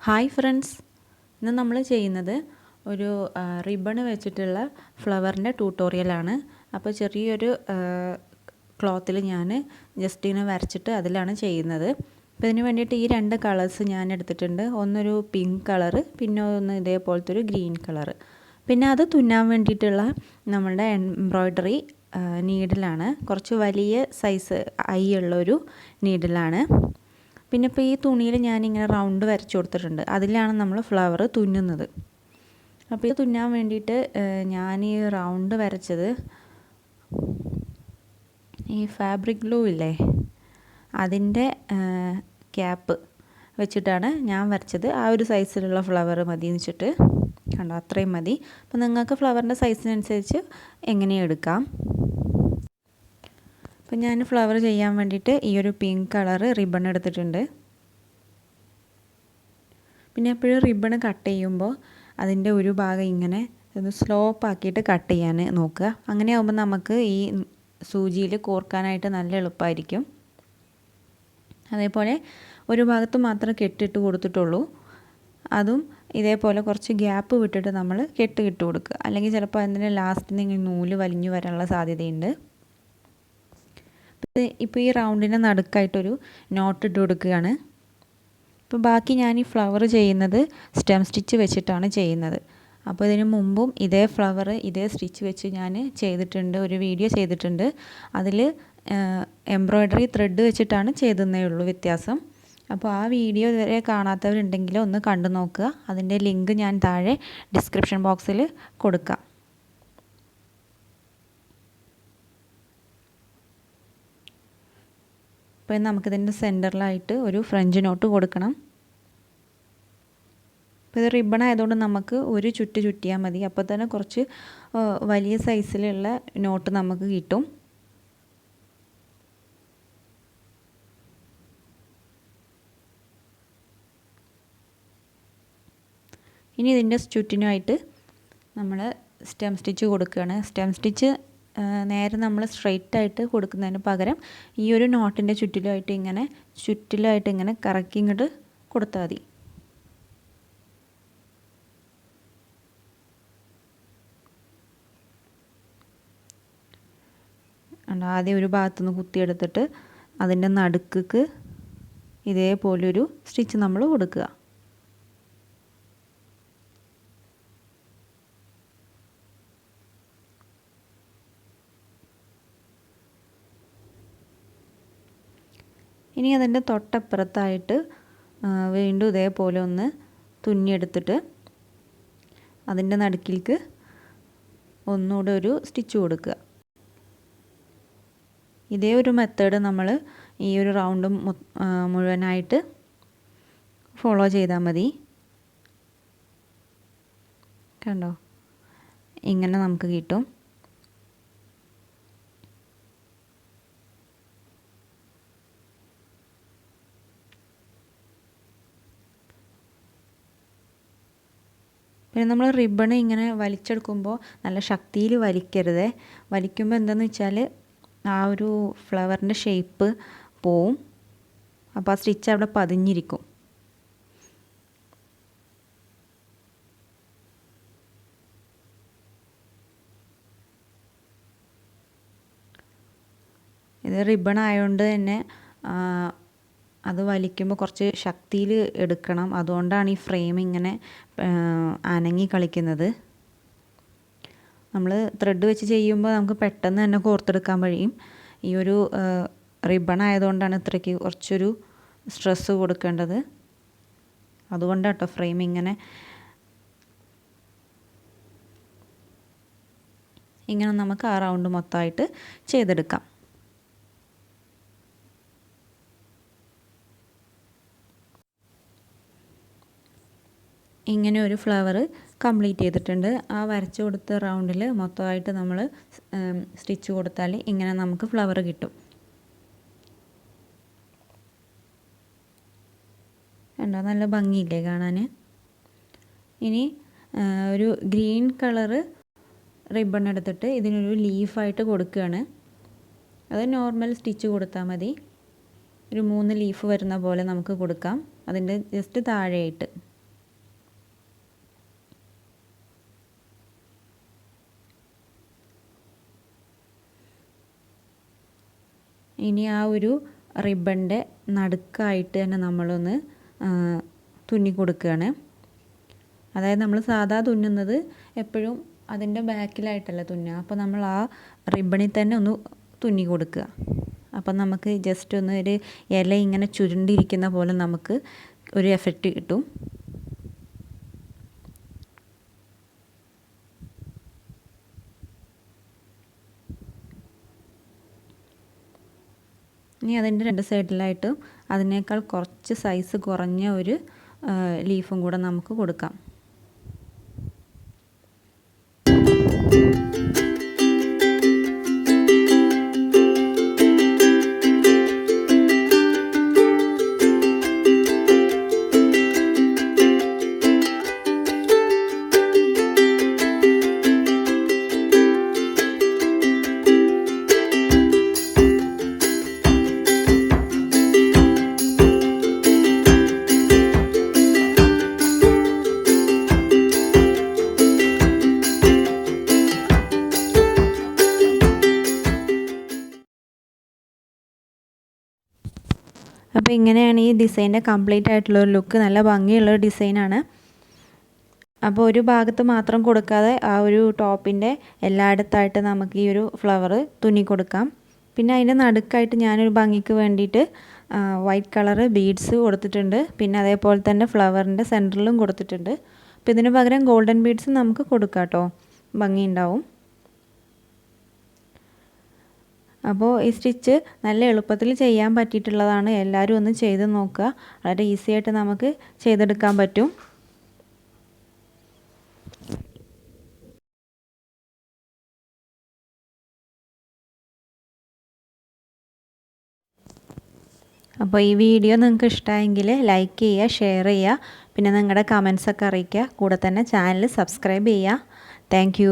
Hi friends, ഇന്ന് നമ്മൾ ചെയ്യുന്നത് ഒരു റിബൺ വെച്ചിട്ടുള്ള ഫ്ലവറിൻ്റെ ട്യൂട്ടോറിയലാണ്. അപ്പോൾ ചെറിയൊരു ക്ലോത്തിൽ ഞാൻ ജസ്റ്റ് ഇങ്ങനെ വരച്ചിട്ട് അതിലാണ് ചെയ്യുന്നത്. അപ്പോൾ ഇതിന് വേണ്ടിയിട്ട് ഈ രണ്ട് കളേഴ്സ് ഞാൻ എടുത്തിട്ടുണ്ട്. ഒന്നൊരു പിങ്ക് കളറ്, പിന്നെ ഒന്ന് ഇതേപോലത്തെ ഒരു ഗ്രീൻ കളറ്. പിന്നെ അത് തുന്നാൻ വേണ്ടിയിട്ടുള്ള നമ്മളുടെ എംബ്രോയ്ഡറി നീഡിലാണ്. കുറച്ച് വലിയ സൈസ് ഐ ഉള്ളൊരു നീഡിലാണ്. പിന്നെ ഇപ്പോൾ ഈ തുണിയിൽ ഞാനിങ്ങനെ റൗണ്ട് വരച്ച് കൊടുത്തിട്ടുണ്ട്. അതിലാണ് നമ്മൾ ഫ്ലവർ തുന്നുന്നത്. അപ്പോൾ ഇത് തുന്നാൻ വേണ്ടിയിട്ട് ഞാൻ ഈ റൗണ്ട് വരച്ചത് ഈ ഫാബ്രിക് ഗ്ലൂ ഇല്ലേ, അതിൻ്റെ ക്യാപ്പ് വെച്ചിട്ടാണ് ഞാൻ വരച്ചത്. ആ ഒരു സൈസിലുള്ള ഫ്ലവർ മതി എന്ന് വെച്ചിട്ട് കണ്ടോ, അത്രയും മതി. അപ്പോൾ നിങ്ങൾക്ക് ഫ്ലവറിൻ്റെ സൈസിനനുസരിച്ച് എങ്ങനെയും എടുക്കാം. അപ്പോൾ ഞാൻ ഫ്ലവർ ചെയ്യാൻ വേണ്ടിയിട്ട് ഈ ഒരു പിങ്ക് കളറ് റിബൺ എടുത്തിട്ടുണ്ട്. പിന്നെ എപ്പോഴും റിബൺ കട്ട് ചെയ്യുമ്പോൾ അതിൻ്റെ ഒരു ഭാഗം ഇങ്ങനെ ഒന്ന് സ്ലോപ്പ് ആക്കിയിട്ട് കട്ട് ചെയ്യാൻ നോക്കുക. അങ്ങനെ ആകുമ്പോൾ നമുക്ക് ഈ സൂചിയിൽ കോർക്കാനായിട്ട് നല്ല എളുപ്പമായിരിക്കും. അതേപോലെ ഒരു ഭാഗത്ത് മാത്രം കെട്ടിട്ട് കൊടുത്തിട്ടുള്ളൂ. അതും ഇതേപോലെ കുറച്ച് ഗ്യാപ്പ് വിട്ടിട്ട് നമ്മൾ കെട്ട് കൊടുക്കുക. അല്ലെങ്കിൽ ചിലപ്പോൾ അതിൻ്റെ ലാസ്റ്റിൽ നിന്ന് നൂല് വലിഞ്ഞു വരാനുള്ള സാധ്യതയുണ്ട്. ഇപ്പോൾ ഈ റൗണ്ടിൻ്റെ നടുക്കായിട്ടൊരു നോട്ട് ഇട്ട് കൊടുക്കുകയാണ്. ഇപ്പോൾ ബാക്കി ഞാൻ ഈ ഫ്ലവർ ചെയ്യുന്നത് സ്റ്റെം സ്റ്റിച്ച് വെച്ചിട്ടാണ് ചെയ്യുന്നത്. അപ്പോൾ ഇതിന് മുമ്പും ഇതേ ഫ്ലവർ ഇതേ സ്റ്റിച്ച് വെച്ച് ഞാൻ ചെയ്തിട്ടുണ്ട്, ഒരു വീഡിയോ ചെയ്തിട്ടുണ്ട്. അതിൽ എംബ്രോയ്ഡറി ത്രെഡ് വെച്ചിട്ടാണ് ചെയ്തതേ ഉള്ളൂ വ്യത്യാസം. അപ്പോൾ ആ വീഡിയോ ഇതുവരെ കാണാത്തവരുണ്ടെങ്കിൽ ഒന്ന് കണ്ടു നോക്കുക. അതിൻ്റെ ലിങ്ക് ഞാൻ താഴെ ഡിസ്ക്രിപ്ഷൻ ബോക്സിൽ കൊടുക്കാം. അപ്പോൾ നമുക്കിതിൻ്റെ സെൻറ്ററിലായിട്ട് ഒരു ഫ്രഞ്ച് നോട്ട് കൊടുക്കണം. അപ്പോൾ ഇത് റിബൺ ആയതുകൊണ്ട് നമുക്ക് ഒരു ചുറ്റിയാൽ മതി. അപ്പോൾ തന്നെ കുറച്ച് വലിയ സൈസിലുള്ള നോട്ട് നമുക്ക് കിട്ടും. ഇനി ഇതിൻ്റെ ചുറ്റിനുമായിട്ട് നമ്മൾ സ്റ്റെം സ്റ്റിച്ച് കൊടുക്കുകയാണ്. സ്റ്റെം സ്റ്റിച്ച് നേരെ നമ്മൾ സ്ട്രെയിറ്റ് ആയിട്ട് കൊടുക്കുന്നതിന് പകരം ഈ ഒരു നോട്ടിൻ്റെ ചുറ്റിലുമായിട്ട് ഇങ്ങനെ കറക്കി ഇങ്ങോട്ട് കൊടുത്താൽ മതി. ആദ്യം ഒരു ഭാഗത്തുനിന്ന് കുത്തിയെടുത്തിട്ട് അതിൻ്റെ നടുക്ക് ഇതേപോലൊരു സ്റ്റിച്ച് നമ്മൾ കൊടുക്കുക. ഇനി അതിൻ്റെ തൊട്ടപ്പുറത്തായിട്ട് വീണ്ടും ഇതേപോലെ ഒന്ന് തുന്നിയെടുത്തിട്ട് അതിൻ്റെ നടുക്കിലേക്ക് ഒന്നുകൂടെ ഒരു സ്റ്റിച്ച് കൊടുക്കുക. ഇതേ ഒരു മെത്തേഡ് നമ്മൾ ഈ ഒരു റൗണ്ട് മുഴുവനായിട്ട് ഫോളോ ചെയ്താൽ മതി. കണ്ടോ, ഇങ്ങനെ നമുക്ക് കിട്ടും. പിന്നെ നമ്മൾ റിബൺ ഇങ്ങനെ വലിച്ചെടുക്കുമ്പോൾ നല്ല ശക്തിയിൽ വലിക്കരുത്. വലിക്കുമ്പോൾ എന്താണെന്ന് വെച്ചാൽ ആ ഒരു ഫ്ലവറിൻ്റെ ഷേപ്പ് പോവും. അപ്പോൾ ആ സ്റ്റിച്ച് അവിടെ പതിഞ്ഞിരിക്കും. ഇത് റിബൺ ആയതുകൊണ്ട് തന്നെ അത് വലിക്കുമ്പോൾ കുറച്ച് ശക്തിയിൽ എടുക്കണം. അതുകൊണ്ടാണ് ഈ ഫ്രെയിം ഇങ്ങനെ അനങ്ങി കളിക്കുന്നത്. നമ്മൾ ത്രെഡ് വെച്ച് ചെയ്യുമ്പോൾ നമുക്ക് പെട്ടെന്ന് തന്നെ കോർത്തെടുക്കാൻ കഴിയും. ഈ ഒരു റിബൺ ആയതുകൊണ്ടാണ് ഇത്രയ്ക്ക് കുറച്ചൊരു സ്ട്രെസ്സ് കൊടുക്കേണ്ടത്. അതുകൊണ്ടാണ് കേട്ടോ ഫ്രെയിം ഇങ്ങനെ നമുക്ക് ആ റൗണ്ട് മൊത്തമായിട്ട് ചെയ്തെടുക്കാം. ഇങ്ങനെ ഒരു ഫ്ലവർ കംപ്ലീറ്റ് ചെയ്തിട്ടുണ്ട്. ആ വരച്ചു കൊടുത്ത റൗണ്ടിൽ മൊത്തമായിട്ട് നമ്മൾ സ്റ്റിച്ച് കൊടുത്താൽ ഇങ്ങനെ നമുക്ക് ഫ്ലവർ കിട്ടും. കണ്ടോ, നല്ല ഭംഗിയില്ലേ കാണാൻ. ഇനി ഒരു ഗ്രീൻ കളറ് റിബൺ എടുത്തിട്ട് ഇതിനൊരു ലീഫായിട്ട് കൊടുക്കുകയാണ്. അത് നോർമൽ സ്റ്റിച്ച് കൊടുത്താൽ മതി. ഒരു 3 ലീഫ് വരുന്ന പോലെ നമുക്ക് കൊടുക്കാം, അതിൻ്റെ ജസ്റ്റ് താഴെയായിട്ട്. ഇനി ആ ഒരു റിബണിൻ്റെ നടുക്കായിട്ട് തന്നെ നമ്മളൊന്ന് തുന്നി കൊടുക്കുകയാണ്. അതായത് നമ്മൾ സാധാ തുന്നുന്നത് എപ്പോഴും അതിൻ്റെ ബാക്കിലായിട്ടല്ല തുന്നുക. അപ്പോൾ നമ്മൾ ആ റിബണിൽ തന്നെ ഒന്ന് തുന്നി കൊടുക്കുക. അപ്പം നമുക്ക് ജസ്റ്റ് ഒന്ന് ഒരു ഇല ഇങ്ങനെ ചുരുണ്ടിരിക്കുന്ന പോലെ നമുക്ക് ഒരു എഫക്റ്റ് കിട്ടും. ഇനി അതിൻ്റെ രണ്ട് സൈഡിലായിട്ടും അതിനേക്കാൾ കുറച്ച് സൈസ് കുറഞ്ഞ ഒരു ലീഫും കൂടെ നമുക്ക് കൊടുക്കാം. അപ്പോൾ ഇങ്ങനെയാണ് ഈ ഡിസൈൻ്റെ കംപ്ലീറ്റ് ആയിട്ടുള്ളൊരു ലുക്ക്. നല്ല ഭംഗിയുള്ളൊരു ഡിസൈനാണ്. അപ്പോൾ ഒരു ഭാഗത്ത് മാത്രം കൊടുക്കാതെ ആ ഒരു ടോപ്പിൻ്റെ എല്ലായിടത്തായിട്ട് നമുക്ക് ഈ ഒരു ഫ്ലവർ തുന്നി കൊടുക്കാം. പിന്നെ അതിൻ്റെ നടുക്കായിട്ട് ഞാനൊരു ഭംഗിക്ക് വേണ്ടിയിട്ട് വൈറ്റ് കളറ് ബീഡ്സ് കൊടുത്തിട്ടുണ്ട്. പിന്നെ അതേപോലെ തന്നെ ഫ്ലവറിൻ്റെ സെൻറ്ററിലും കൊടുത്തിട്ടുണ്ട്. അപ്പോൾ ഇതിന് പകരം ഗോൾഡൻ ബീഡ്സ് നമുക്ക് കൊടുക്കാം കേട്ടോ, ഭംഗിയുണ്ടാവും. അപ്പോൾ ഈ സ്റ്റിച്ച് നല്ല എളുപ്പത്തിൽ ചെയ്യാൻ പറ്റിയിട്ടുള്ളതാണ്. എല്ലാവരും ഒന്ന് ചെയ്ത് നോക്കുക. വളരെ ഈസി ആയിട്ട് നമുക്ക് ചെയ്തെടുക്കാൻ പറ്റും. അപ്പോൾ ഈ വീഡിയോ നിങ്ങൾക്ക് ഇഷ്ടമായെങ്കിൽ ലൈക്ക് ചെയ്യുക, ഷെയർ ചെയ്യുക, പിന്നെ നിങ്ങളുടെ കമൻസൊക്കെ അറിയിക്കുക. കൂടെ തന്നെ ചാനൽ സബ്സ്ക്രൈബ് ചെയ്യുക. താങ്ക്